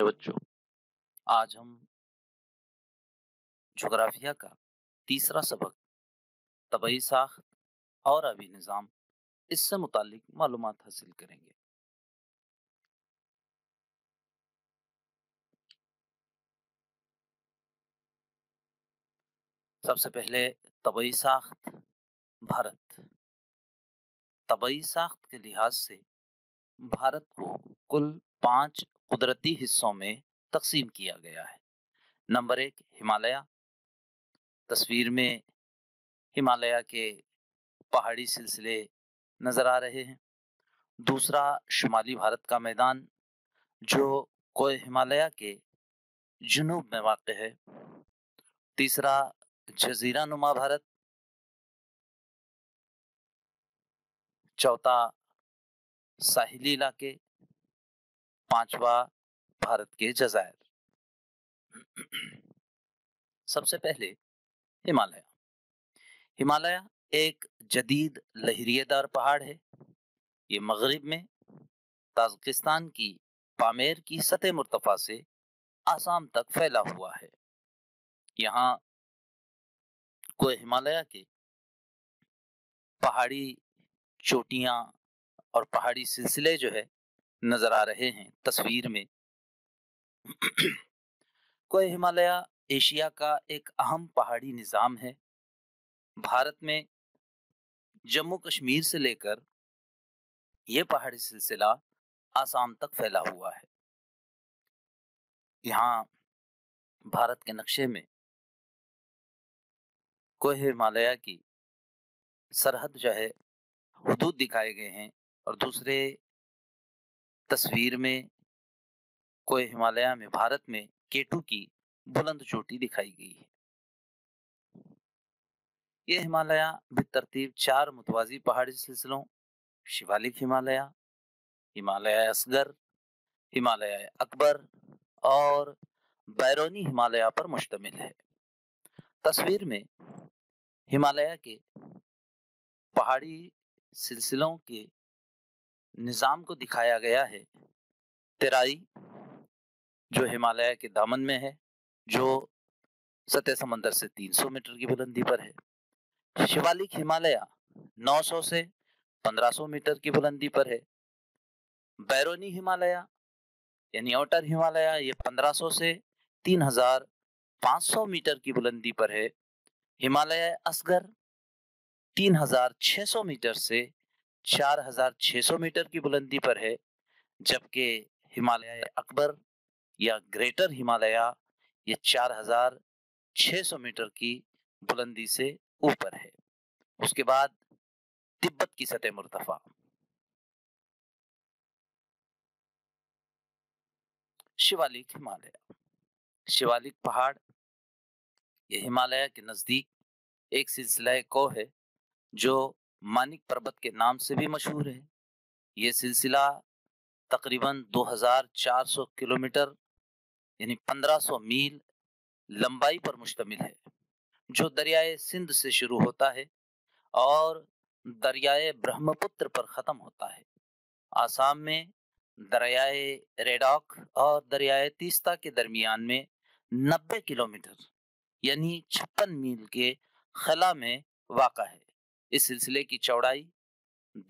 توجہ آج ہم جغرافیہ کا تیسرا سبق طبعی ساخت اور آبی نظام اس سے متعلق معلومات حاصل کریں گے۔ سب سے پہلے طبعی ساخت بھارت۔ طبعی ساخت کے لحاظ سے بھارت کو کل 5 قدرتی حصوں میں تقسیم کیا گیا ہے۔ نمبر 1 ہمالیہ۔ تصویر میں ہمالیہ کے پہاڑی سلسلے نظر آ رہے ہیں۔ دوسرا شمالی بھارت کا میدان جو کوہ ہمالیہ کے جنوب میں واقع ہے۔ تیسرا جزیرہ نما بھارت۔ چوتھا ساحلی علاقے۔ پانچواں بھارت کے جزائر۔ سب سے پہلے ہمالیہ۔ ہمالیہ ایک جدید لہریے دار پہاڑ ہے۔ یہ مغرب میں تاجکستان کی پامیر کی سطح مرتفع سے آسام تک پھیلا ہوا ہے۔ یہاں کوہ ہمالیہ کے پہاڑی چوٹیاں اور پہاڑی سلسلے جو ہے نظر آ رہے ہیں تصویر میں۔ کوہ ہمالیہ ایشیا کا ایک اہم پہاڑی نظام ہے۔ بھارت میں جموں کشمیر سے لے کر یہ پہاڑی سلسلہ آسام تک پھیلا ہوا ہے۔ یہاں بھارت کے نقشے میں کوہ ہمالیہ کی سرحد جو ہے حدود دکھائے گئے ہیں، اور دوسرے تصویر میں کوہ ہمالیہ میں بھارت میں کیٹو کی بلند چوٹی دکھائی گئی ہے۔ یہ ہمالیہ بالترتیب 4 متوازی پہاڑی سلسلوں شیوالک ہمالیہ، ہمالیہ اصغر، ہمالیہ اکبر اور بیرونی ہمالیہ پر مشتمل ہے۔ تصویر میں ہمالیہ کے پہاڑی سلسلوں کے نظام کو دکھایا گیا ہے۔ ترائی جو ہمالیہ کے دامن میں ہے، جو سطح سمندر سے 300 میٹر کی بلندی پر ہے۔ شیوالک ہمالیہ 900 سے 1500 میٹر کی بلندی پر ہے۔ بیرونی ہمالیہ یعنی اوٹر ہمالیہ یہ 1500 سے 3500 میٹر کی بلندی پر ہے۔ ہمالیہ اصغر 3600 میٹر سے 4600 میٹر کی بلندی پر ہے، جبکہ ہمالیہ اکبر یا گریٹر ہمالیہ یہ 4600 میٹر کی بلندی سے اوپر ہے۔ اس کے بعد تبت کی سطح مرتفع۔ شیوالک ہمالیہ۔ شیوالک پہاڑ یہ ہمالیہ کے نزدیک ایک سلسلہ کوہ ہے جو مانک پربت کے نام سے بھی مشہور ہے۔ یہ سلسلہ تقریباً 2400 کلومیٹر یعنی 1500 میل لمبائی پر مشتمل ہے، جو دریائے سندھ سے شروع ہوتا ہے اور دریائے برہم پتر پر ختم ہوتا ہے۔ آسام میں دریائے ریڈاک اور دریائے تیستا کے درمیان میں 90 کلومیٹر یعنی 56 میل کے خلا میں واقع ہے۔ اس سلسلے کی چوڑائی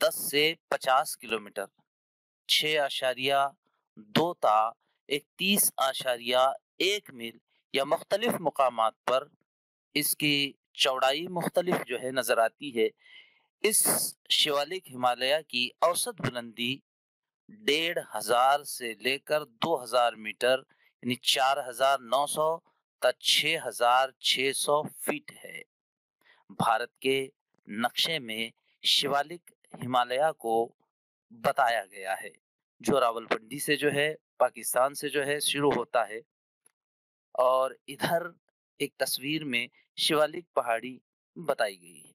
10 سے 50 کلومیٹر 6.2 تا 31.1 میل یا مختلف مقامات پر اس کی چوڑائی مختلف جو ہے نظر آتی ہے۔ اس شیوالک ہمالیہ کی اوسط بلندی 1500 سے لے کر 2000 میٹر یعنی 4900 تا 6600 فیٹ ہے۔ بھارت کے نقشے میں شیوالک ہمالیہ کو بتایا گیا ہے، جو راولپنڈی سے جو ہے پاکستان سے جو ہے شروع ہوتا ہے، اور ادھر ایک تصویر میں شیوالک پہاڑی بتائی گئی ہے۔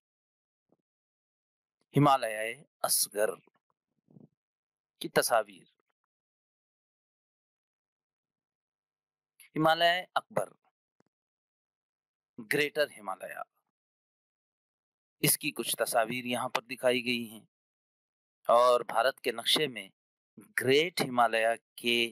ہمالیہ اصغر کی تصاویر۔ ہمالیہ اکبر گریٹر ہمالیہ، اس کی کچھ تصاویر یہاں پر دکھائی گئی ہیں، اور بھارت کے نقشے میں گریٹ ہمالیہ کے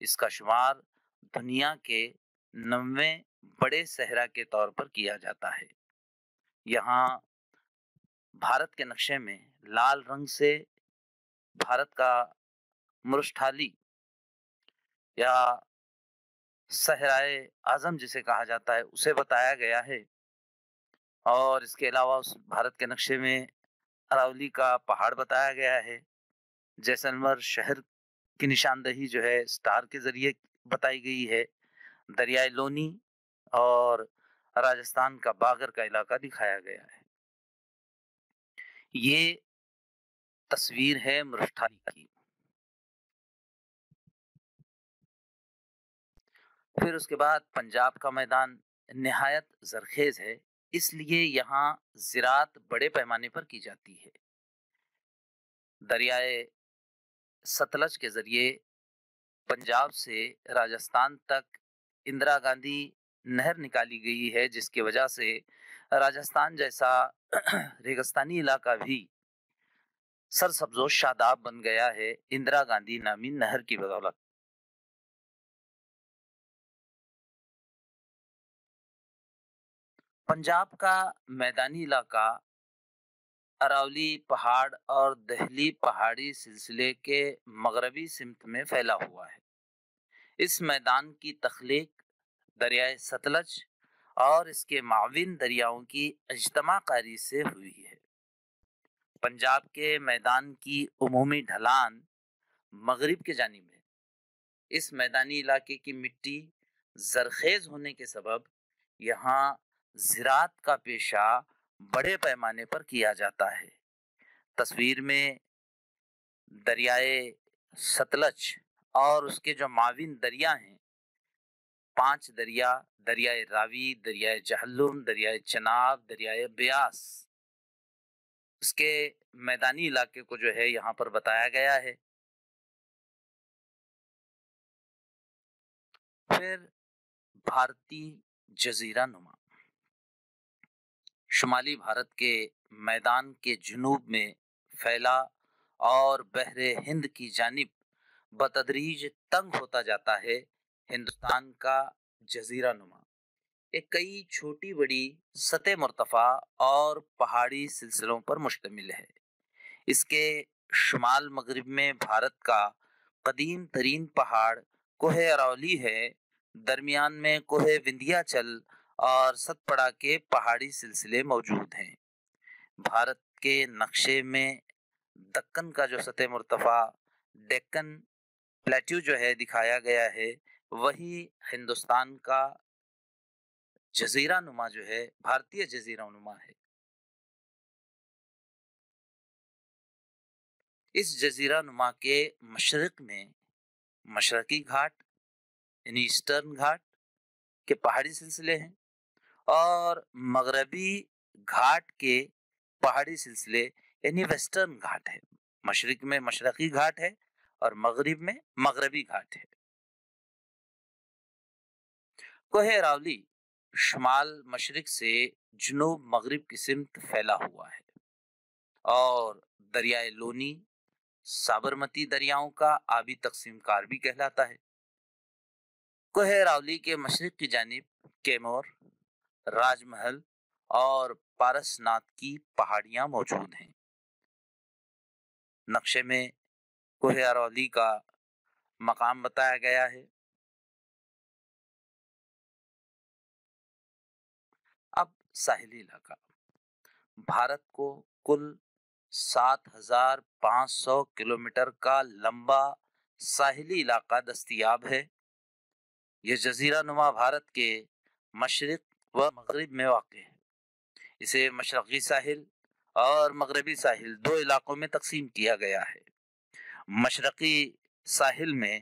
اس کا شمار دنیا کے 90 بڑے صحرا کے طور پر کیا جاتا ہے۔ یہاں بھارت کے نقشے میں لال رنگ سے بھارت کا مرشٹھالی یا صحرائے اعظم جسے کہا جاتا ہے اسے بتایا گیا ہے، اور اس کے علاوہ اس بھارت کے نقشے میں اراولی کا پہاڑ بتایا گیا ہے۔ جیسلمر شہر کی نشاندہی جو ہے سٹار کے ذریعے بتائی گئی ہے۔ دریائے لونی اور راجستھان کا باگر کا علاقہ دکھایا گیا ہے۔ یہ تصویر ہے مرشٹھالی کی۔ پھر اس کے بعد پنجاب کا میدان نہایت زرخیز ہے، اس لیے یہاں زراعت بڑے پیمانے پر کی جاتی ہے۔ دریائے ستلج کے ذریعے پنجاب سے راجستھان تک اندرا گاندھی نہر نکالی گئی ہے، جس کی وجہ سے راجستھان جیسا ریگستانی علاقہ بھی سرسبز و شاداب بن گیا ہے اندرا گاندھی نامی نہر کی بدولت۔ پنجاب کا میدانی علاقہ اراولی پہاڑ اور دہلی پہاڑی سلسلے کے مغربی سمت میں پھیلا ہوا ہے۔ اس میدان کی تخلیق دریائے ستلج اور اس کے معاون دریاؤں کی اجتماع کاری سے ہوئی ہے۔ پنجاب کے میدان کی عمومی ڈھلان مغرب کے جانب ہے۔ اس میدانی علاقے کی مٹی زرخیز ہونے کے سبب یہاں زراعت کا پیشہ بڑے پیمانے پر کیا جاتا ہے۔ تصویر میں دریائے ستلج اور اس کے جو معاون دریا ہیں، 5 دریا، دریائے راوی، دریائے جہلم، دریائے چناب، دریائے بیاس، اس کے میدانی علاقے کو جو ہے یہاں پر بتایا گیا ہے۔ پھر بھارتی جزیرہ نما، شمالی بھارت کے میدان کے جنوب میں پھیلا اور بحر ہند کی جانب بتدریج تنگ ہوتا جاتا ہے ہندوستان کا جزیرہ نما۔ یہ کئی چھوٹی بڑی سطح مرتفع اور پہاڑی سلسلوں پر مشتمل ہے۔ اس کے شمال مغرب میں بھارت کا قدیم ترین پہاڑ کوہ اراولی ہے، درمیان میں کوہ وندھیاچل اور ستپڑا کے پہاڑی سلسلے موجود ہیں۔ بھارت کے نقشے میں دکن کا جو سطح مرتفع ڈیکن پلیٹو جو ہے دکھایا گیا ہے، وہی ہندوستان کا جزیرہ نما جو ہے بھارتی جزیرہ نما ہے۔ اس جزیرہ نما کے مشرق میں مشرقی گھاٹ یعنی ایسٹرن گھاٹ کے پہاڑی سلسلے ہیں، اور مغربی گھاٹ کے پہاڑی سلسلے یعنی ویسٹرن گھاٹ ہے۔ مشرق میں مشرقی گھاٹ ہے اور مغرب میں مغربی گھاٹ ہے۔ کوہ اراولی شمال مشرق سے جنوب مغرب کی سمت پھیلا ہوا ہے اور دریائے لونی، سابرمتی دریاؤں کا آبی تقسیم کار بھی کہلاتا ہے۔ کوہ اراولی کے مشرق کی جانب کیمور، راج محل اور پارس ناتھ کی پہاڑیاں موجود ہیں۔ نقشے میں کوہ اراولی کا مقام بتایا گیا ہے۔ اب ساحلی علاقہ، بھارت کو کل 7500 کلومیٹر کا لمبا ساحلی علاقہ دستیاب ہے۔ یہ جزیرہ نما بھارت کے مشرق و مغرب میں واقع ہے۔ اسے مشرقی ساحل اور مغربی ساحل 2 علاقوں میں تقسیم کیا گیا ہے۔ مشرقی ساحل میں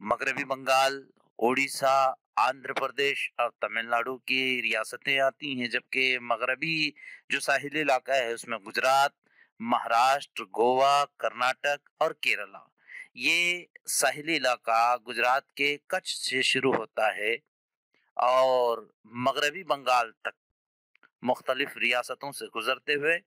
مغربی بنگال، اڑیسہ، آندھرا پردیش اور تمل ناڈو کی ریاستیں آتی ہیں، جبکہ مغربی جو ساحلی علاقہ ہے اس میں گجرات، مہاراشٹر، گوا، کرناٹک اور کیرلا۔ یہ ساحلی علاقہ گجرات کے کچھ سے شروع ہوتا ہے اور مغربی بنگال تک مختلف ریاستوں سے گزرتے ہوئے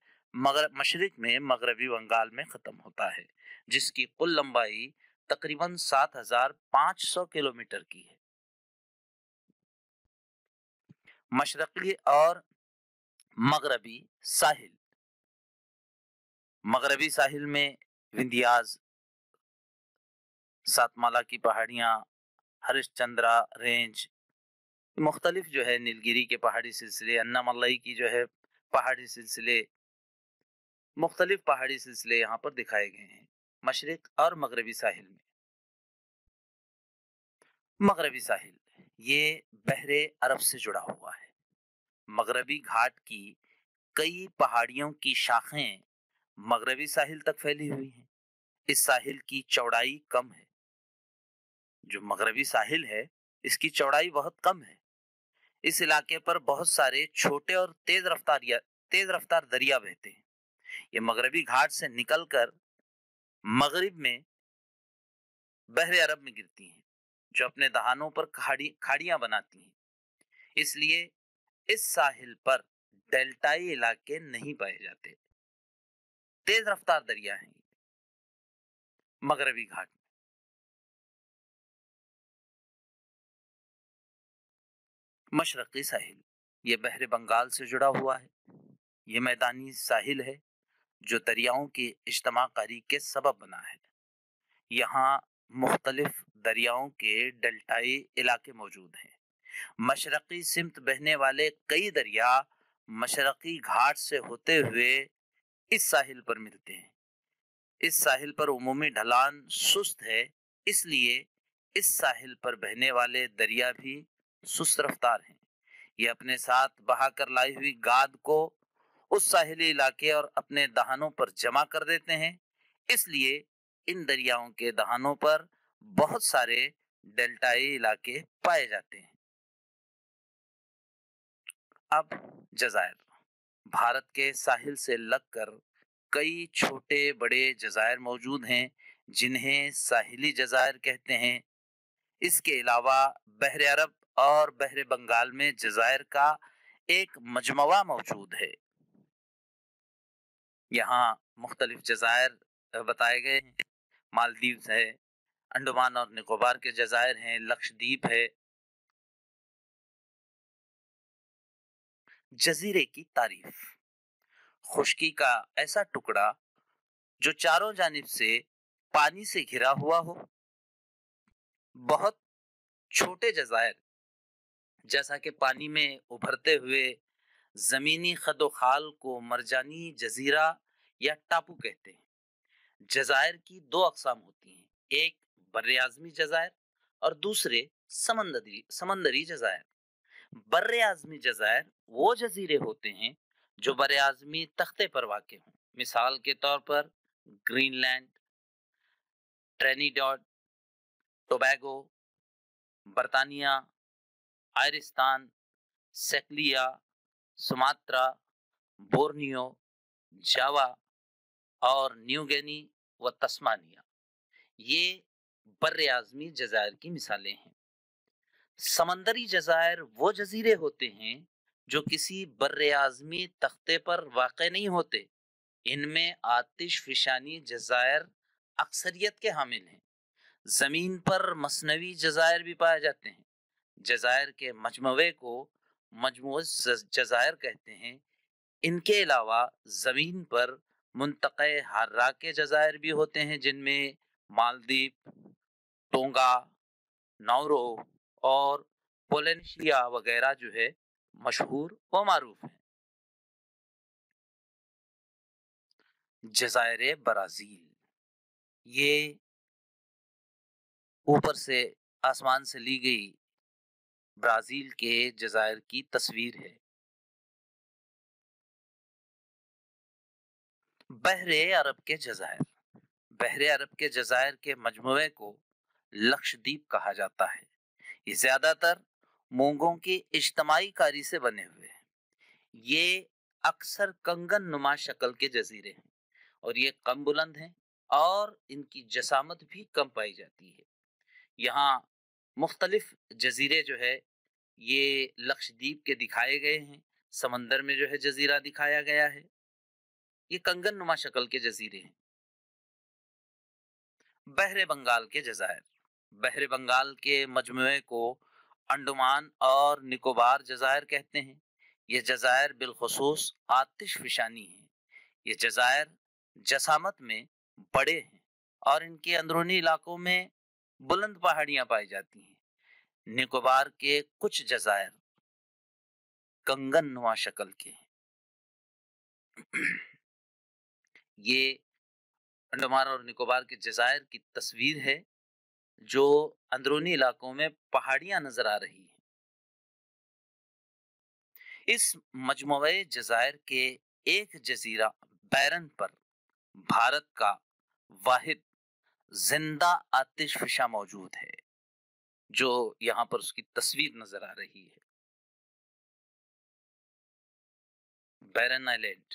مشرق میں مغربی بنگال میں ختم ہوتا ہے، جس کی کل لمبائی تقریباً 7500 کلومیٹر کی ہے۔ مشرقی اور مغربی ساحل، مغربی ساحل میں وندھیاز، سات مالا کی پہاڑیاں، ہریش چندرا رینج، مختلف جو ہے نیلگیری کے پہاڑی سلسلے، اناملائی کی جو ہے پہاڑی سلسلے، مختلف پہاڑی سلسلے یہاں پر دکھائے گئے ہیں مشرق اور مغربی ساحل میں۔ مغربی ساحل یہ بحر عرب سے جڑا ہوا ہے۔ مغربی گھاٹ کی کئی پہاڑیوں کی شاخیں مغربی ساحل تک پھیلی ہوئی ہیں۔ اس ساحل کی چوڑائی کم ہے، جو مغربی ساحل ہے اس کی چوڑائی بہت کم ہے۔ اس علاقے پر بہت سارے چھوٹے اور تیز رفتار دریا بہتے ہیں۔ یہ مغربی گھاٹ سے نکل کر مغرب میں بحر عرب میں گرتی ہیں، جو اپنے دہانوں پر کھاڑیاں بناتی ہیں۔ اس لیے اس ساحل پر ڈیلٹائی علاقے نہیں پائے جاتے۔ تیز رفتار دریا ہیں مغربی گھاٹ میں۔ مشرقی ساحل یہ بحر بنگال سے جڑا ہوا ہے۔ یہ میدانی ساحل ہے جو دریاؤں کی اجتماع کاری کے سبب بنا ہے۔ یہاں مختلف دریاؤں کے ڈیلٹائی علاقے موجود ہیں۔ مشرقی سمت بہنے والے کئی دریا مشرقی گھاٹ سے ہوتے ہوئے اس ساحل پر ملتے ہیں۔ اس ساحل پر عمومی ڈھلان سست ہے، اس لیے اس ساحل پر بہنے والے دریا بھی سست رفتار ہیں۔ یہ اپنے ساتھ بہا کر لائی ہوئی گاد کو اس ساحلی علاقے اور اپنے دہانوں پر جمع کر دیتے ہیں۔ اس لیے ان دریاؤں کے دہانوں پر بہت سارے ڈیلٹائی علاقے پائے جاتے ہیں۔ اب جزائر، بھارت کے ساحل سے لگ کر کئی چھوٹے بڑے جزائر موجود ہیں جنہیں ساحلی جزائر کہتے ہیں۔ اس کے علاوہ بحر عرب اور بحر بنگال میں جزائر کا ایک مجموعہ موجود ہے۔ یہاں مختلف جزائر بتائے گئے ہیں۔ مالدیوز ہے، انڈمان اور نکوبار کے جزائر ہیں، لکشدیپ ہے۔ جزیرے کی تعریف، خشکی کا ایسا ٹکڑا جو چاروں جانب سے پانی سے گھرا ہوا ہو۔ بہت چھوٹے جزائر جیسا کہ پانی میں ابھرتے ہوئے زمینی خد و خال کو مرجانی جزیرہ یا ٹاپو کہتے ہیں۔ جزائر کی دو اقسام ہوتی ہیں، ایک بر اعظمی جزائر اور دوسرے سمندری جزائر۔ بر اعظمی جزائر وہ جزیرے ہوتے ہیں جو بر اعظمی تختے پر واقع ہوں، مثال کے طور پر گرین لینڈ، ٹرینیڈاڈ ٹوبیگو، برطانیہ، آئرستان، سیکلیا، سماترا، بورنیو، جاوا اور نیو گینی و تسمانیہ۔ یہ بر اعظمی جزائر کی مثالیں ہیں۔ سمندری جزائر وہ جزیرے ہوتے ہیں جو کسی بر اعظمی تختے پر واقع نہیں ہوتے۔ ان میں آتش فشانی جزائر اکثریت کے حامل ہیں۔ زمین پر مصنوعی جزائر بھی پائے جاتے ہیں۔ جزائر کے مجموعے کو مجموعی جزائر کہتے ہیں۔ ان کے علاوہ زمین پر منطقہ حرہ کے جزائر بھی ہوتے ہیں، جن میں مالدیپ، ٹونگا، ناورو اور پولینیشیا وغیرہ جو ہے مشہور و معروف ہیں۔ جزائر برازیل یہ اوپر سے آسمان سے لی گئی برازیل کے جزائر کی تصویر ہے۔ بحر عرب کے جزائر، بحر عرب کے جزائر کے مجموعے کو لکشدیپ کہا جاتا ہے۔ یہ زیادہ تر مونگوں کی اجتماعی کاری سے بنے ہوئے ہیں۔ یہ اکثر کنگن نما شکل کے جزیرے ہیں اور یہ کم بلند ہیں اور ان کی جسامت بھی کم پائی جاتی ہے۔ یہاں مختلف جزیرے جو ہے یہ لکشدیپ کے دکھائے گئے ہیں۔ سمندر میں جو ہے جزیرہ دکھایا گیا ہے۔ یہ کنگن نما شکل کے جزیرے ہیں۔ بحر بنگال کے جزائر، بحر بنگال کے مجموعے کو انڈمان اور نکوبار جزائر کہتے ہیں۔ یہ جزائر بالخصوص آتش فشانی ہیں۔ یہ جزائر جسامت میں بڑے ہیں اور ان کے اندرونی علاقوں میں بلند پہاڑیاں پائی جاتی ہیں۔ نکوبار کے کچھ جزائر کنگن نما شکل کے ہیں۔ یہ انڈمان اور نکوبار کے جزائر کی تصویر ہے جو اندرونی علاقوں میں پہاڑیاں نظر آ رہی ہیں۔ اس مجموعے جزائر کے ایک جزیرہ بیرن پر بھارت کا واحد زندہ آتش فشاں موجود ہے، جو یہاں پر اس کی تصویر نظر آ رہی ہے۔ بیرن آئلینڈ